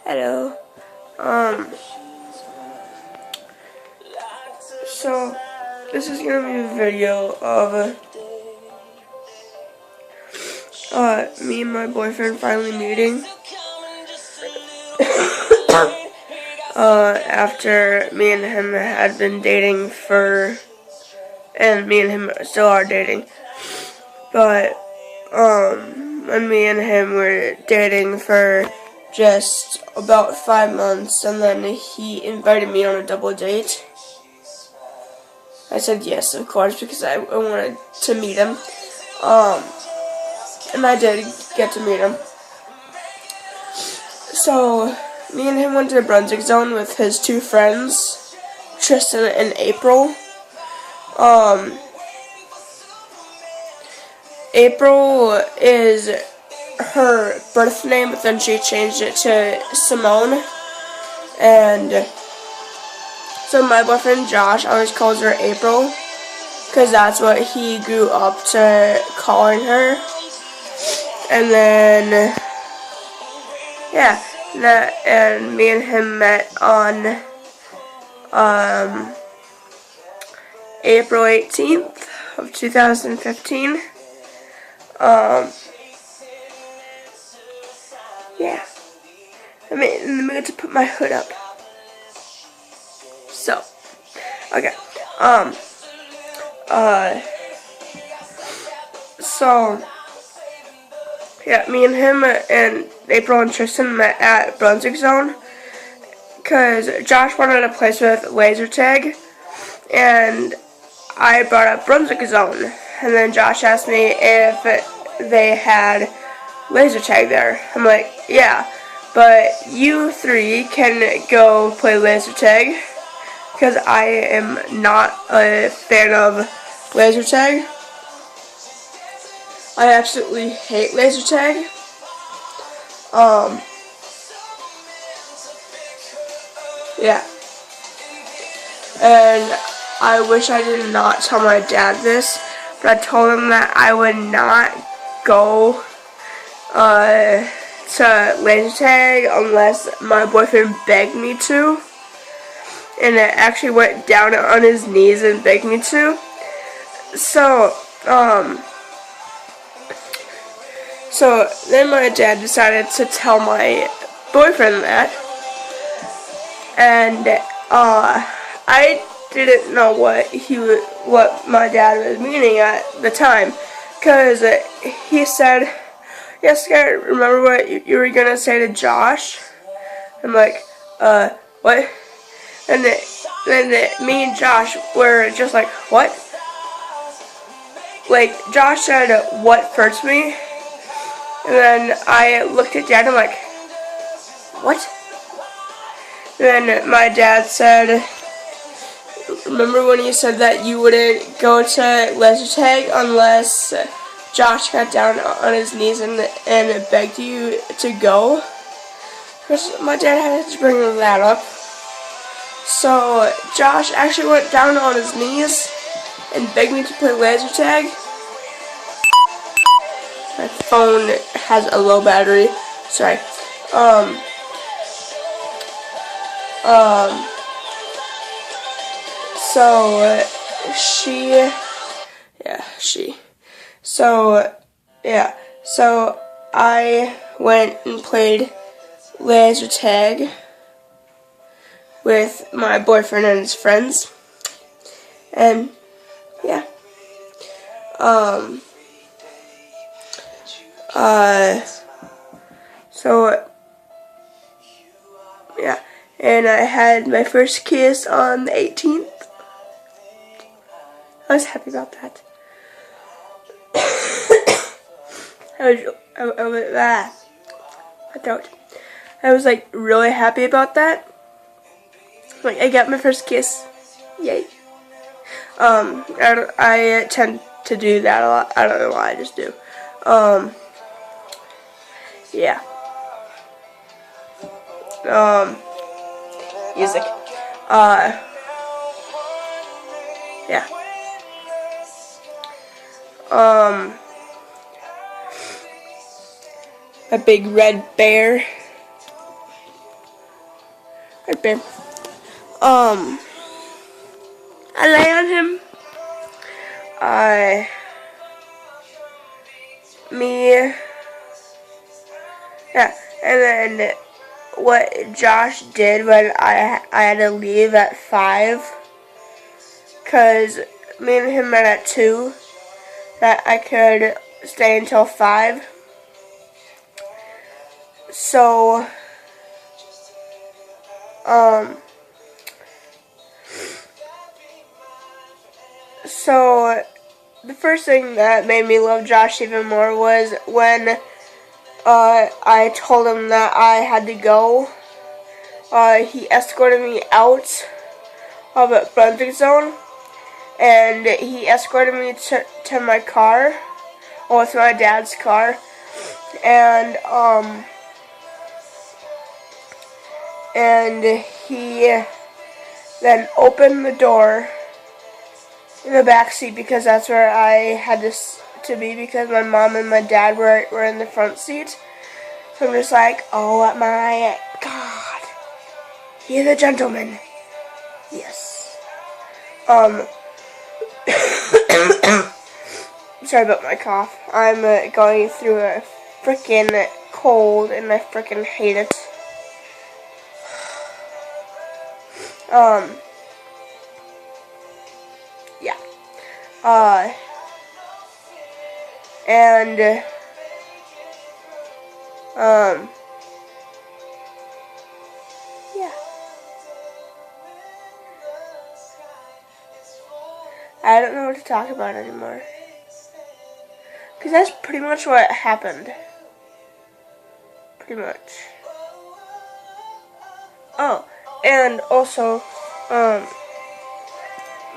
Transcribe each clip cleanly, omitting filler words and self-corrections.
Hello. So this is gonna be a video of me and my boyfriend finally meeting. After me and him had been dating and me and him still are dating, but when me and him were dating for just about 5 months, and then he invited me on a double date. I said yes, of course, because I wanted to meet him. And I did get to meet him. So, me and him went to the Brunswick Zone with his two friends, Tristan and April. April is her birth name, but then she changed it to Simone. And so my boyfriend Josh always calls her April, because that's what he grew up to calling her. And then, yeah, and me and him met on April 18th of 2015. Yeah. I'm in the mood to put my hood up. So, okay. So, yeah, me and him and April and Tristan met at Brunswick Zone because Josh wanted a place with laser tag, and I brought up Brunswick Zone, and then Josh asked me if they had laser tag there. I'm like, yeah, but you three can go play laser tag, because I am not a fan of laser tag. I absolutely hate laser tag. Yeah. And I wish I did not tell my dad this, but I told him that I would not go to laser tag unless my boyfriend begged me to. And it actually went down on his knees and begged me to. So then my dad decided to tell my boyfriend that, and I didn't know what my dad was meaning at the time, because he said, "Yes, Sky, remember what you were gonna say to Josh?" I'm like, what? And then me and Josh were just like, what? Like, Josh said, what first me? And then I looked at Dad and I'm like, what? And then my dad said, remember when you said that you wouldn't go to laser tag unless Josh got down on his knees and begged you to go? Because my dad had to bring that up. So Josh actually went down on his knees and begged me to play laser tag. My phone has a low battery. Sorry. So I went and played laser tag with my boyfriend and his friends, and yeah, and I had my first kiss on the 18th. I was happy about that. I was like really happy about that. Like, I got my first kiss. Yay. I tend to do that a lot. I don't know why, I just do. Yeah. Music. Yeah. A big red bear. Right, babe. I lay on him. Me, yeah, and then what Josh did when I had to leave at 5, cause me and him met at 2, that I could stay until 5. So, so the first thing that made me love Josh even more was when I told him that I had to go. He escorted me out of a Brunswick zone, and he escorted me to my car. Oh, it's my dad's car, and he then opened the door in the back seat, because that's where I had to be, because my mom and my dad were in the front seat. So I'm just like, oh my God, he's a gentleman. Yes. Sorry about my cough. I'm going through a freaking cold, and I freaking hate it. Yeah. And yeah. I don't know what to talk about anymore, because that's pretty much what happened. Pretty much. Oh, and also,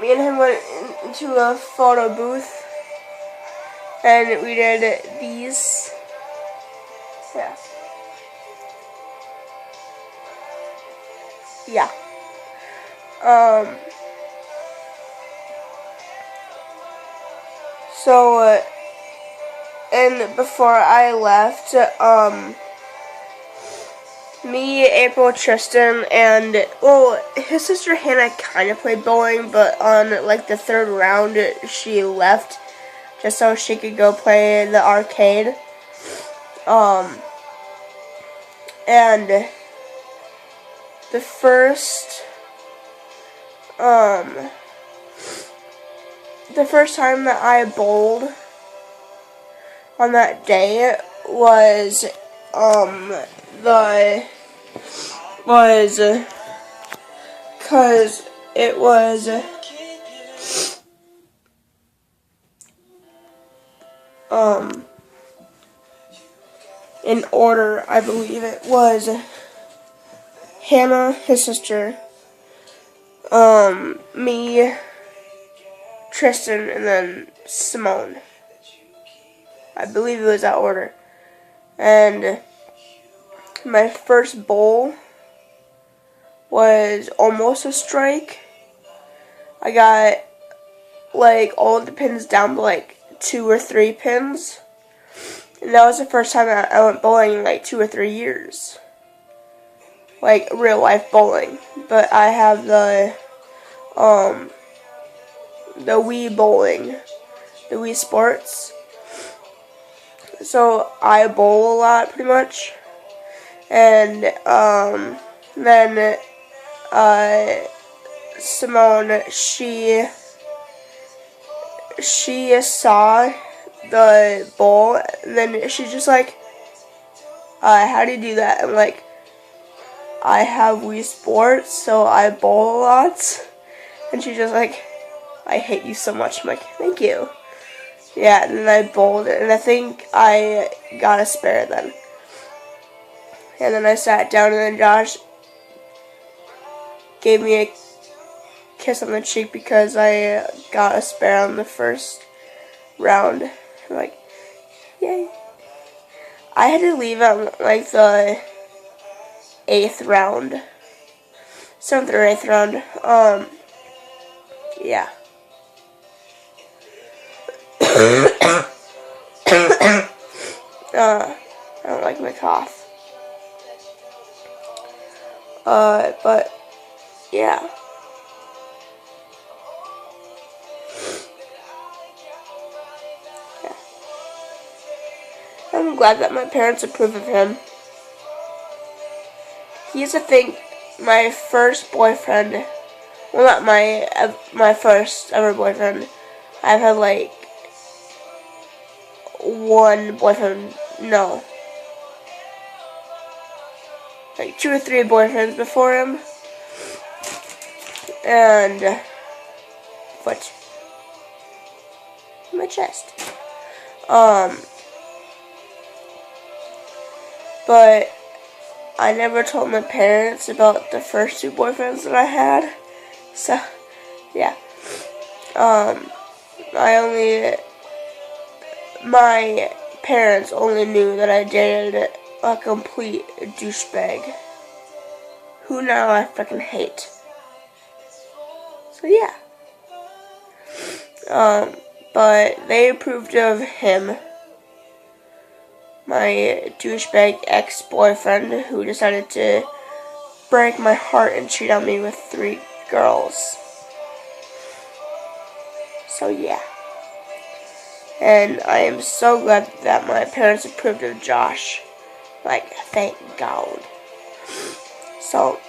me and him went into a photo booth, and we did these. Yeah. Yeah. So, and before I left, me, April, Tristan, and, well, his sister Hannah kind of played bowling, but on, like, the 3rd round, she left just so she could go play in the arcade. And the first time that I bowled on that day was, cause it was, in order, I believe it was Hannah, his sister, me, Tristan, and then Simone. I believe it was that order. And my first bowl was almost a strike. I got, like, all of the pins down to, like, 2 or 3 pins. And that was the first time that I went bowling in, like, 2 or 3 years. Like, real life bowling. But I have the Wii bowling. The Wii Sports. So I bowl a lot, pretty much. And then Simone, she saw the bowl, and then she's just like, how do you do that? I'm like, I have Wii Sports, so I bowl a lot. And she's just like, I hate you so much. I'm like, thank you. Yeah, and then I bowled it, and I think I got a spare then. And then I sat down, and then Josh gave me a kiss on the cheek because I got a spare on the first round. I'm like, yay. I had to leave at, like, the 8th round. 7th or 8th round. Yeah. I don't like my cough. But yeah. I'm glad that my parents approve of him. He's, I think, my first boyfriend. Well, not my first ever boyfriend. I've had like one boyfriend. No, like 2 or 3 boyfriends before him. And what? My chest. But I never told my parents about the first 2 boyfriends that I had. So, yeah. My parents only knew that I dated a complete douchebag, who now I fucking hate. So yeah. But they approved of him, my douchebag ex-boyfriend who decided to break my heart and cheat on me with 3 girls. So yeah. And I am so glad that my parents approved of Josh. Like, thank God. So,